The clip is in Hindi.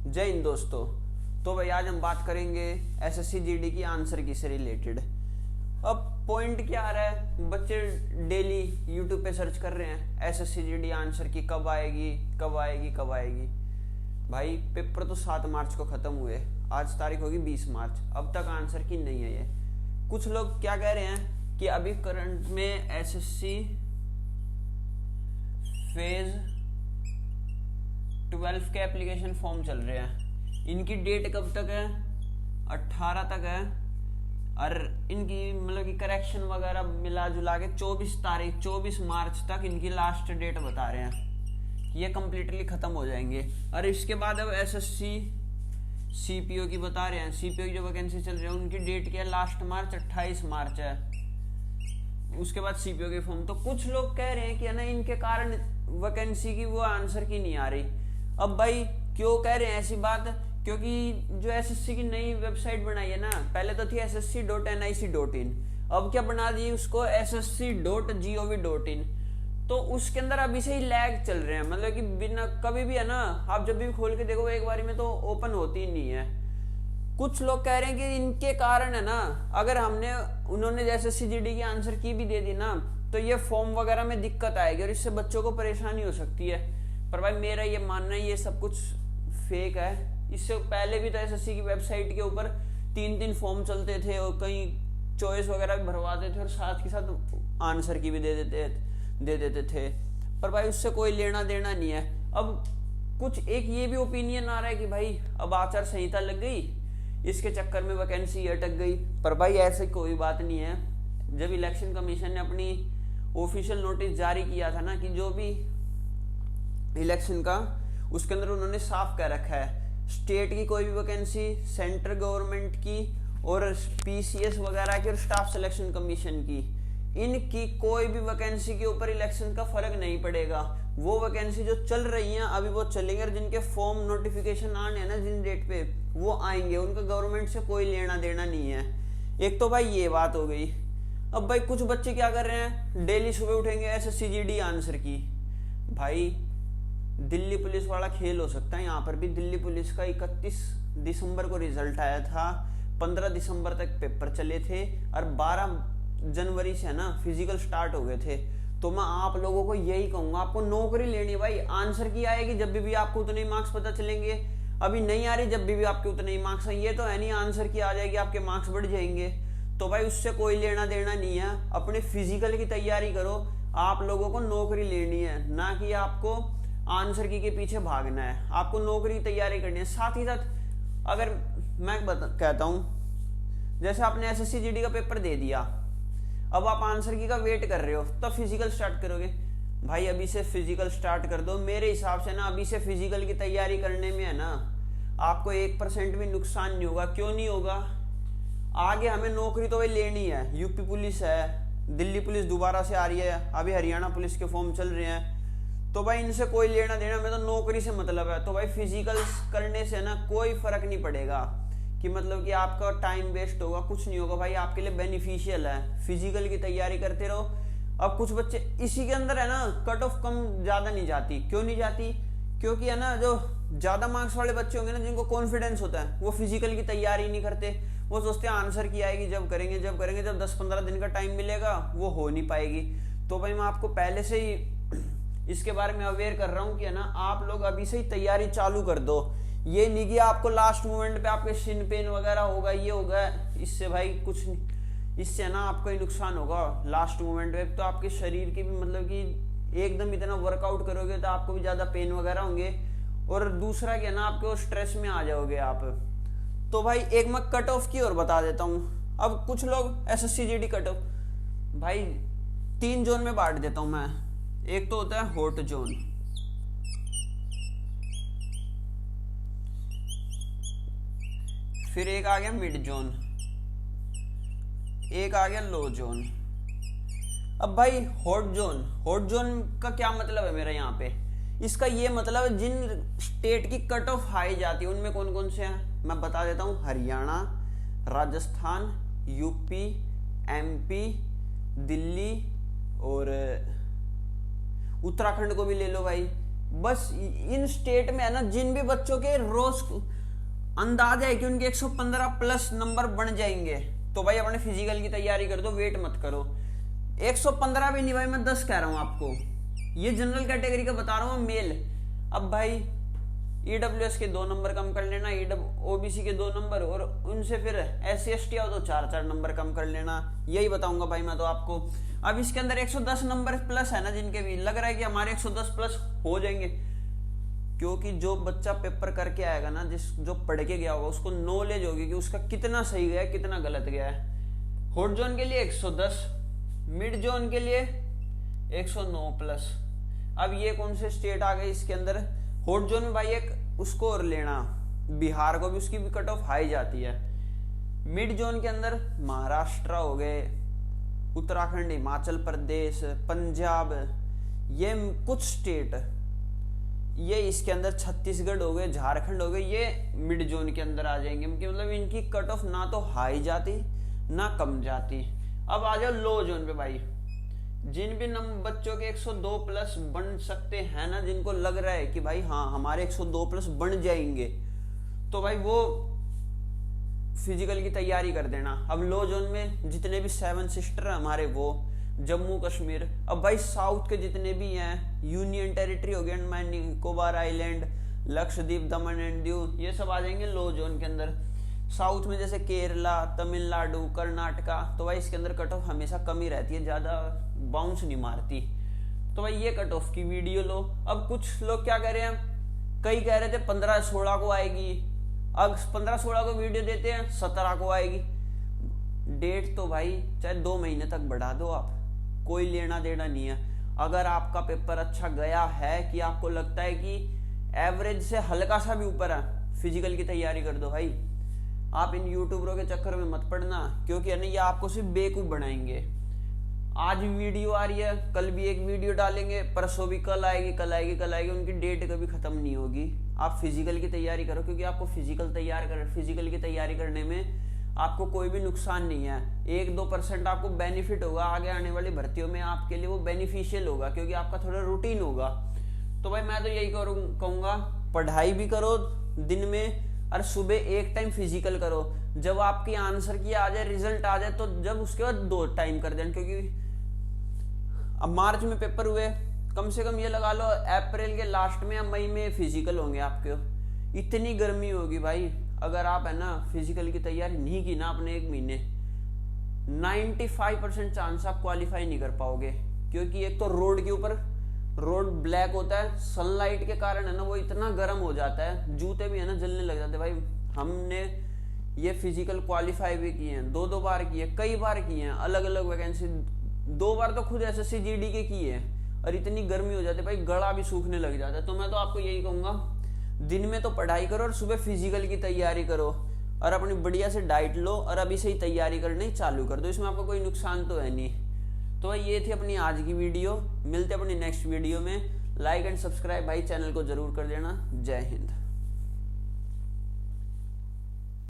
जय हिंद दोस्तों। तो भाई आज हम बात करेंगे एसएससी जीडी की आंसर की से रिलेटेड। अब पॉइंट क्या आ रहा है, बच्चे डेली यूट्यूब पे सर्च कर रहे हैं एसएससी जीडी आंसर की कब आएगी कब आएगी कब आएगी। भाई पेपर तो 7 मार्च को ख़त्म हुए, आज तारीख होगी 20 मार्च, अब तक आंसर की नहीं है ये। कुछ लोग क्या कह रहे हैं कि अभी करंट में एसएससी फेज 12 के एप्लीकेशन फॉर्म चल रहे हैं। इनकी डेट कब तक है? 18 तक है। और इनकी मतलब कि करेक्शन वगैरह मिला जुला के 24 मार्च तक इनकी लास्ट डेट बता रहे हैं कि ये कम्प्लीटली ख़त्म हो जाएंगे। और इसके बाद अब एसएससी सीपीओ की बता रहे हैं, सीपीओ की जो वैकेंसी चल रही है उनकी डेट क्या है? लास्ट मार्च 28 मार्च है। उसके बाद सीपीओ के फॉर्म। तो कुछ लोग कह रहे हैं कि है ना इनके कारण वैकेंसी की वो आंसर की नहीं आ रही। अब भाई क्यों कह रहे हैं ऐसी बात? क्योंकि जो एसएससी की नई वेबसाइट बनाई है ना, पहले तो थी ssc.nic.in, अब क्या बना दी उसको ssc.gov.in। तो उसके अंदर अभी से ही लैग चल रहे हैं, मतलब कि बिना कभी भी है ना, आप जब भी खोल के देखो एक बारी में तो ओपन होती ही नहीं है। कुछ लोग कह रहे हैं कि इनके कारण है ना, अगर उन्होंने जैसे एसएससी की आंसर की भी दे दी ना तो ये फॉर्म वगैरह में दिक्कत आएगी और इससे बच्चों को परेशानी हो सकती है। पर भाई मेरा ये मानना है ये सब कुछ फेक है। इससे पहले भी तो एसएससी की वेबसाइट के ऊपर 3 फॉर्म चलते थे और कहीं चॉइस वगैरह भी भरवाते थे और साथ के साथ आंसर की भी दे देते थे। पर भाई उससे कोई लेना देना नहीं है। अब कुछ एक ये भी ओपिनियन आ रहा है कि भाई अब आचार संहिता लग गई, इसके चक्कर में वैकेंसी अटक गई। पर भाई ऐसी कोई बात नहीं है। जब इलेक्शन कमीशन ने अपनी ऑफिशियल नोटिस जारी किया था ना कि जो भी इलेक्शन का, उसके अंदर उन्होंने साफ कह रखा है स्टेट की कोई भी वैकेंसी, सेंट्रल गवर्नमेंट की और पीसीएस वगैरह की और स्टाफ सिलेक्शन कमीशन की, इनकी कोई भी वैकेंसी के ऊपर इलेक्शन का फर्क नहीं पड़ेगा। वो वैकेंसी जो चल रही हैं अभी वो चलेंगे और जिनके फॉर्म नोटिफिकेशन आने हैं ना जिन डेट पे वो आएंगे, उनका गवर्नमेंट से कोई लेना देना नहीं है। एक तो भाई ये बात हो गई। अब भाई कुछ बच्चे क्या कर रहे हैं, डेली सुबह उठेंगे एसएससी जीडी आंसर की। भाई दिल्ली पुलिस वाला खेल हो सकता है यहाँ पर भी। दिल्ली पुलिस का 31 दिसंबर को रिजल्ट आया था, 15 दिसंबर तक पेपर चले थे और 12 जनवरी से है ना फिजिकल स्टार्ट हो गए थे। तो मैं आप लोगों को यही कहूंगा, आपको नौकरी लेनी है भाई। आंसर की आएगी जब भी आपको उतने ही मार्क्स पता चलेंगे, अभी नहीं आ रही जब भी आपके उतने ही मार्क्स हैं। ये तो है नहीं आंसर की आ जाएगी आपके मार्क्स बढ़ जाएंगे। तो भाई उससे कोई लेना देना नहीं है। अपने फिजिकल की तैयारी करो। आप लोगों को नौकरी लेनी है, ना कि आपको आंसर की के पीछे भागना है। आपको नौकरी की तैयारी करनी है। साथ ही साथ अगर मैं कहता हूँ जैसे आपने एसएससी जीडी का पेपर दे दिया, अब आप आंसर की का वेट कर रहे हो, तब फिजिकल स्टार्ट करोगे। भाई अभी से फिजिकल स्टार्ट कर दो। मेरे हिसाब से ना अभी से फिजिकल की तैयारी करने में है ना आपको 1% भी नुकसान नहीं होगा। क्यों नहीं होगा? आगे हमें नौकरी तो भाई लेनी है। यूपी पुलिस है, दिल्ली पुलिस दोबारा से आ रही है, अभी हरियाणा पुलिस के फॉर्म चल रहे हैं। तो भाई इनसे कोई लेना देना, मैं तो नौकरी से मतलब है। तो भाई फिजिकल करने से ना कोई फर्क नहीं पड़ेगा कि मतलब कि आपका टाइम वेस्ट होगा, कुछ नहीं होगा भाई, आपके लिए बेनिफिशियल है। फिजिकल की तैयारी करते रहो। अब कुछ बच्चे इसी के अंदर है ना कट ऑफ कम ज्यादा नहीं जाती। क्यों नहीं जाती? क्योंकि है ना जो ज्यादा मार्क्स वाले बच्चे होंगे ना, जिनको कॉन्फिडेंस होता है, वो फिजिकल की तैयारी नहीं करते। वो सोचते हैं आंसर की आएगी जब करेंगे, जब 10-15 दिन का टाइम मिलेगा, वो हो नहीं पाएगी। तो भाई मैं आपको पहले से ही इसके बारे में अवेयर कर रहा हूँ कि है ना आप लोग अभी से ही तैयारी चालू कर दो। ये नहीं कि आपको लास्ट मोमेंट पे आपके शिन पेन वगैरह होगा, ये होगा, इससे भाई कुछ नहीं, इससे ना आपको ही नुकसान होगा। लास्ट मोमेंट पे तो आपके शरीर की भी मतलब कि एकदम इतना वर्कआउट करोगे तो आपको भी ज्यादा पेन वगैरह होंगे। और दूसरा क्या ना आपके स्ट्रेस में आ जाओगे आप। तो भाई एक मैं कट ऑफ की और बता देता हूँ। अब कुछ लोग एसएससी जीडी कट ऑफ भाई 3 जोन में बांट देता हूँ मैं। एक तो होता है हॉट जोन, फिर एक आ गया मिड जोन, एक आ गया लो जोन। अब भाई हॉट जोन का क्या मतलब है मेरा यहाँ पे? इसका ये मतलब है जिन स्टेट की कट ऑफ हाई जाती है उनमें कौन कौन से हैं मैं बता देता हूँ। हरियाणा, राजस्थान, यूपी, एमपी, दिल्ली और उत्तराखंड को भी ले लो भाई। बस इन स्टेट में है ना, जिन भी बच्चों के रोज अंदाजा है कि उनके 115 प्लस नंबर बन जाएंगे, तो भाई अपने फिजिकल की तैयारी कर दो, वेट मत करो। 115 भी नहीं भाई, मैं 10 कह रहा हूं आपको, ये जनरल कैटेगरी का बता रहा हूं मेल। अब भाई ईडब्ल्यूएस के 2 नंबर कम कर लेना, ओबीसी के 2 नंबर, और उनसे फिर SC ST आओ तो 4-4 नंबर कम कर लेना, यही बताऊंगा भाई मैं तो आपको। अब इसके अंदर 110 नंबर प्लस है ना, जिनके भी लग रहा है कि हमारे 110 प्लस हो जाएंगे, क्योंकि जो बच्चा पेपर करके आएगा ना, जो पढ़ के गया होगा, उसको नॉलेज होगी कि उसका कितना सही गया है, कितना गलत गया है। हॉट जोन के लिए 110, मिड जोन के लिए 109 प्लस। अब ये कौन से स्टेट आ गए इसके अंदर? हॉट जोन में भाई एक उसको और लेना, बिहार को भी, उसकी भी कट ऑफ हाई जाती है। मिड जोन के अंदर महाराष्ट्र हो गए, उत्तराखंड, हिमाचल प्रदेश, पंजाब, ये कुछ स्टेट, ये इसके अंदर छत्तीसगढ़ हो गए, झारखंड हो गए, ये मिड जोन के अंदर आ जाएंगे, मतलब इनकी कट ऑफ ना तो हाई जाती ना कम जाती। अब आ जाओ लो जोन पे भाई, जिन भी बच्चों के 102 प्लस बन सकते हैं ना, जिनको लग रहा है कि भाई हाँ हमारे 102 प्लस बन जाएंगे, तो भाई वो फिजिकल की तैयारी कर देना। अब लो जोन में जितने भी 7 सिस्टर हमारे, वो जम्मू कश्मीर, अब भाई साउथ के जितने भी हैं, यूनियन टेरिटरी हो गया, Andaman Nicobar island, Lakshadweep, Daman and Diu, ये सब आ जाएंगे लो जोन के अंदर। साउथ में जैसे केरला, तमिलनाडु, कर्नाटका, तो भाई इसके अंदर कट ऑफ हमेशा कम ही रहती है, ज्यादा बाउंस नहीं मारती। तो भाई ये कट ऑफ की वीडियो लो। अब कुछ लोग क्या कह रहे हैं, कई कह रहे थे 15-16 को आएगी, अब 15-16 को वीडियो देते हैं, 17 को आएगी। डेट तो भाई चाहे 2 महीने तक बढ़ा दो आप, कोई लेना देना नहीं है। अगर आपका पेपर अच्छा गया है, कि आपको लगता है कि एवरेज से हल्का सा भी ऊपर है, फिजिकल की तैयारी कर दो भाई। आप इन यूट्यूबरों के चक्कर में मत पड़ना, क्योंकि है ना, ये आपको सिर्फ बेवकूफ बनाएंगे। आज वीडियो आ रही है, कल भी एक वीडियो डालेंगे, परसों भी कल आएगी, कल आएगी, कल आएगी, उनकी डेट कभी खत्म नहीं होगी। आप फिजिकल की तैयारी करो, क्योंकि आपको फिजिकल की तैयारी करने में आपको कोई भी नुकसान नहीं है। 1-2% आपको बेनिफिट होगा, आगे आने वाली भर्तियों में आपके लिए वो बेनिफिशियल होगा, क्योंकि आपका थोड़ा रूटीन होगा। तो भाई मैं तो यही कहूंगा, पढ़ाई भी करो दिन में, और सुबह एक टाइम फिजिकल करो। जब आपकी आंसर की आ जाए, रिजल्ट आ जाए, तो जब उसके बाद 2 टाइम कर देना, क्योंकि अब मार्च में पेपर हुए, कम से कम ये लगा लो अप्रैल के लास्ट में या मई में फिजिकल होंगे आपके। इतनी गर्मी होगी भाई, अगर आप है ना फिजिकल की तैयारी नहीं की ना अपने 1 महीने, 95% चांस आप क्वालिफाई नहीं कर पाओगे। क्योंकि एक तो रोड के ऊपर रोड ब्लैक होता है, सनलाइट के कारण है ना वो इतना गर्म हो जाता है, जूते भी है ना जलने लग जाते हैं। भाई हमने ये फिजिकल क्वालिफाई भी किए हैं, 2-2 बार किए, कई बार किए हैं, अलग अलग वैकेंसी, 2 बार तो खुद SSC GD के किए हैं, और इतनी गर्मी हो जाती है भाई, गला भी सूखने लग जाता है। तो मैं तो आपको यही कहूंगा, दिन में तो पढ़ाई करो और सुबह फिजिकल की तैयारी करो, और अपनी बढ़िया से डाइट लो, और अभी से ही तैयारी करनी चालू कर दो, इसमें आपको कोई नुकसान तो है नहीं। तो भाई ये थी अपनी आज की वीडियो, मिलते हैं अपनी नेक्स्ट वीडियो में। लाइक एंड सब्सक्राइब भाई चैनल को जरूर कर देना। जय हिंद।